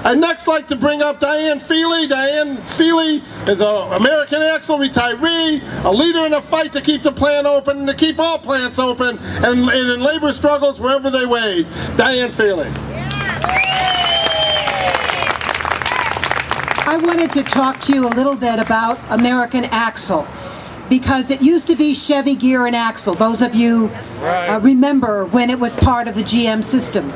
I'd next like to bring up Diane Feeley. Diane Feeley is an American Axle retiree, a leader in a fight to keep the plant open and to keep all plants open, and in labor struggles wherever they wage. Diane Feeley. I wanted to talk to you a little bit about American Axle, because it used to be Chevy Gear and Axle. Those of you remember when it was part of the GM system.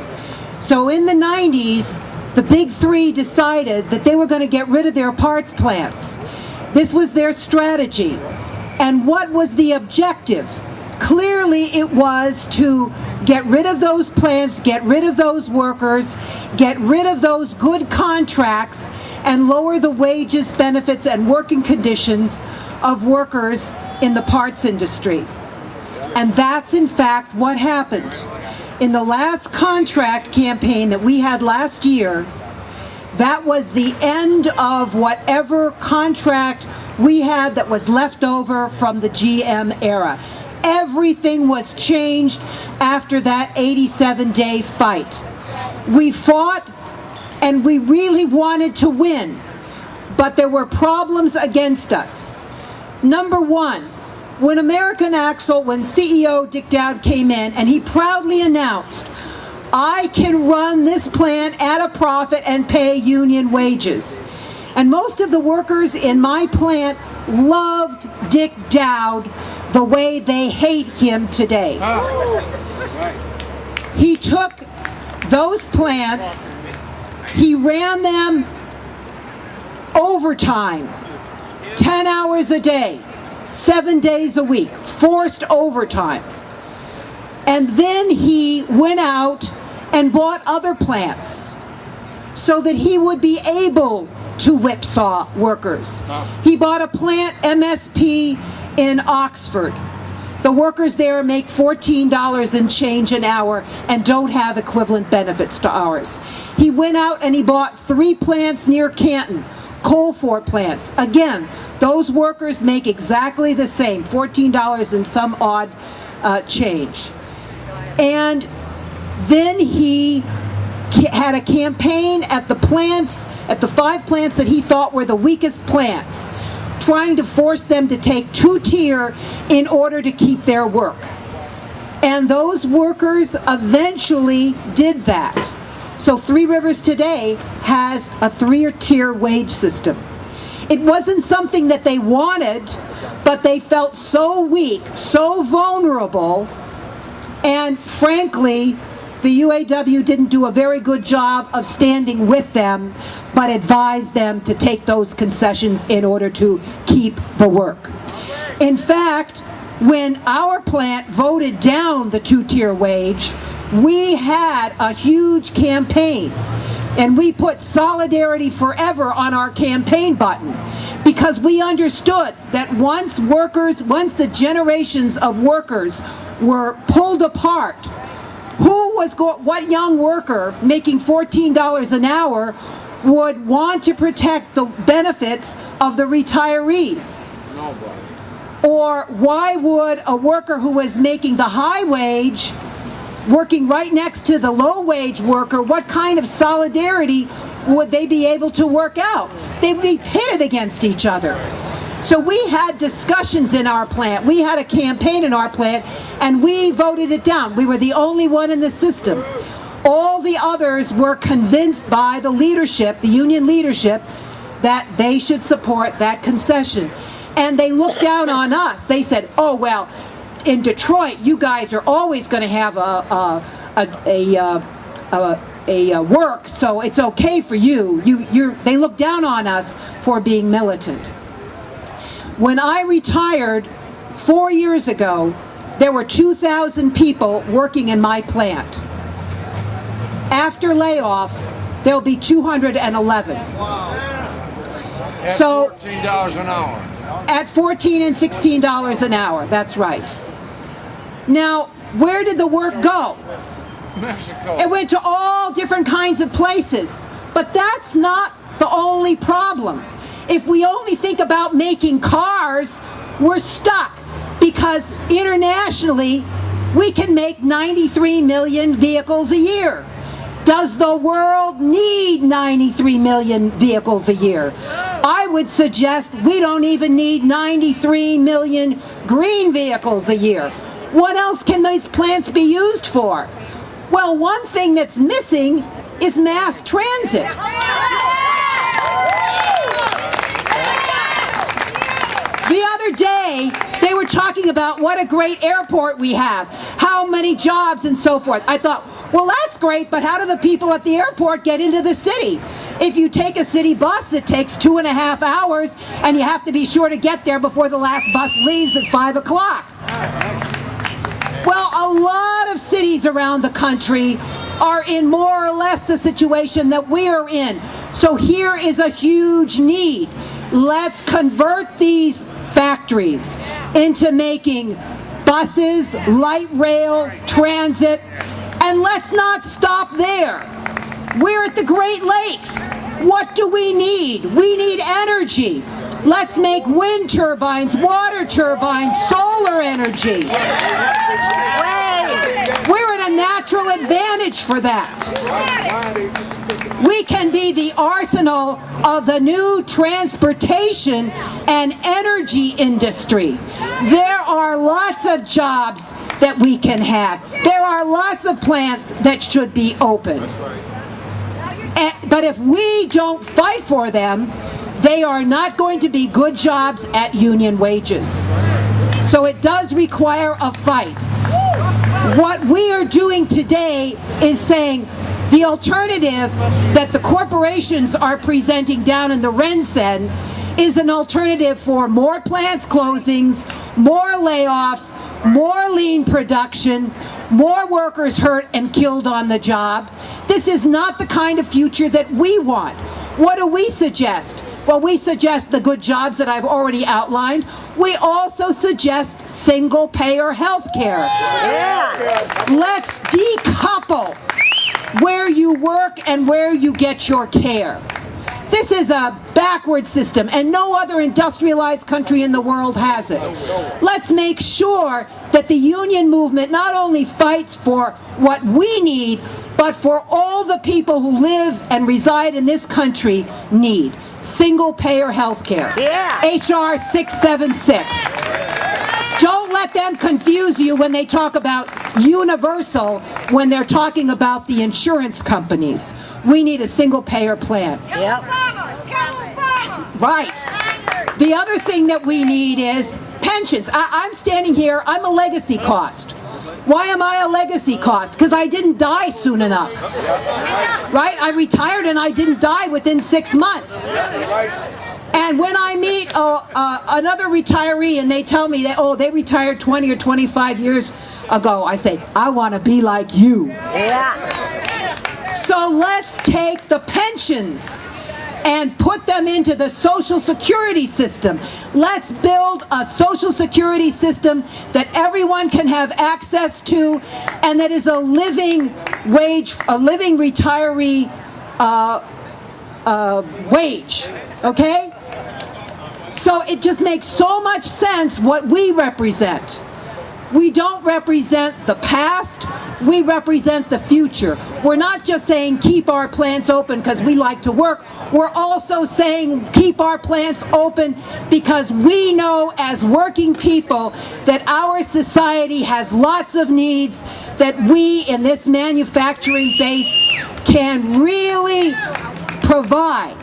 So in the 90s, the big three decided that they were going to get rid of their parts plants. This was their strategy. And what was the objective? Clearly it was to get rid of those plants, get rid of those workers, get rid of those good contracts, and lower the wages, benefits, and working conditions of workers in the parts industry. And that's in fact what happened. In the last contract campaign that we had last year, that was the end of whatever contract we had that was left over from the GM era. Everything was changed after that 87-day fight. We fought and we really wanted to win, but there were problems against us. Number one, when American Axle, when CEO Dick Dowd came in and he proudly announced, I can run this plant at a profit and pay union wages. And most of the workers in my plant loved Dick Dowd the way they hate him today. He took those plants, he ran them overtime, 10 hours a day, 7 days a week, forced overtime. And then he went out and bought other plants so that he would be able to whipsaw workers. He bought a plant, MSP, in Oxford. The workers there make $14 and change an hour and don't have equivalent benefits to ours. He went out and he bought 3 plants near Canton, coal fort plants. Again, those workers make exactly the same, $14 and some odd change. And then he had a campaign at the plants, at the 5 plants that he thought were the weakest plants, trying to force them to take 2-tier in order to keep their work. And those workers eventually did that. So Three Rivers today has a 3-tier wage system. It wasn't something that they wanted, but they felt so weak, so vulnerable, and frankly, the UAW didn't do a very good job of standing with them, but advised them to take those concessions in order to keep the work. In fact, when our plant voted down the 2-tier wage, we had a huge campaign, and we put Solidarity Forever on our campaign button, because we understood that once the generations of workers were pulled apart, what young worker making $14 an hour would want to protect the benefits of the retirees? Nobody. Or why would a worker who was making the high wage, working right next to the low wage worker, what kind of solidarity would they be able to work out? They would be pitted against each other. So we had discussions in our plant, we had a campaign in our plant, and we voted it down. We were the only one in the system. All the others were convinced by the leadership, the union leadership, that they should support that concession. And they looked down on us. They said, oh, well, in Detroit, you guys are always going to have a work, so it's okay for you. They looked down on us for being militant. When I retired 4 years ago, there were 2,000 people working in my plant. After layoff, there'll be 211. Wow. At So $14 an hour. at $14 and $16 an hour, that's right. Now, where did the work go? Mexico. It went to all different kinds of places. But that's not the only problem. If we only think about making cars, we're stuck, because internationally we can make 93 million vehicles a year. Does the world need 93 million vehicles a year? I would suggest we don't even need 93 million green vehicles a year. What else can these plants be used for? Well, one thing that's missing is mass transit. The other day, they were talking about what a great airport we have, how many jobs and so forth. I thought, well, that's great, but how do the people at the airport get into the city? If you take a city bus, it takes 2.5 hours, and you have to be sure to get there before the last bus leaves at 5 o'clock. Well, a lot of cities around the country are in more or less the situation that we are in. So here is a huge need. Let's convert these factories into making buses, light rail, transit, and let's not stop there. We're at the Great Lakes. What do we need? We need energy. Let's make wind turbines, water turbines, solar energy. We're at a natural advantage for that. We can be the arsenal of the new transportation and energy industry. There are lots of jobs that we can have. There are lots of plants that should be open. But if we don't fight for them, they are not going to be good jobs at union wages. So it does require a fight. What we are doing today is saying the alternative that the corporations are presenting down in the Rensen is an alternative for more plants closings, more layoffs, more lean production, more workers hurt and killed on the job. This is not the kind of future that we want. What do we suggest? Well, we suggest the good jobs that I've already outlined. We also suggest single-payer health care. Yeah. Let's decouple where you work and where you get your care. This is a backward system, and no other industrialized country in the world has it. Let's make sure that the union movement not only fights for what we need, but for all the people who live and reside in this country need. Single-payer health care. Yeah. HR 676. Don't let them confuse you when they talk about universal when they're talking about the insurance companies. We need a single-payer plan. Yep. Right. The other thing that we need is pensions. I'm standing here, I'm a legacy cost. Why am I a legacy cost? Because I didn't die soon enough. Right? I retired and I didn't die within 6 months. And when I meet another retiree and they tell me that, oh, they retired 20 or 25 years ago, I say, I want to be like you. Yeah. So let's take the pensions and put them into the Social Security system. Let's build a Social Security system that everyone can have access to and that is a living wage, a living retiree wage, okay? So it just makes so much sense what we represent. We don't represent the past, we represent the future. We're not just saying keep our plants open because we like to work, we're also saying keep our plants open because we know as working people that our society has lots of needs that we in this manufacturing base can really provide.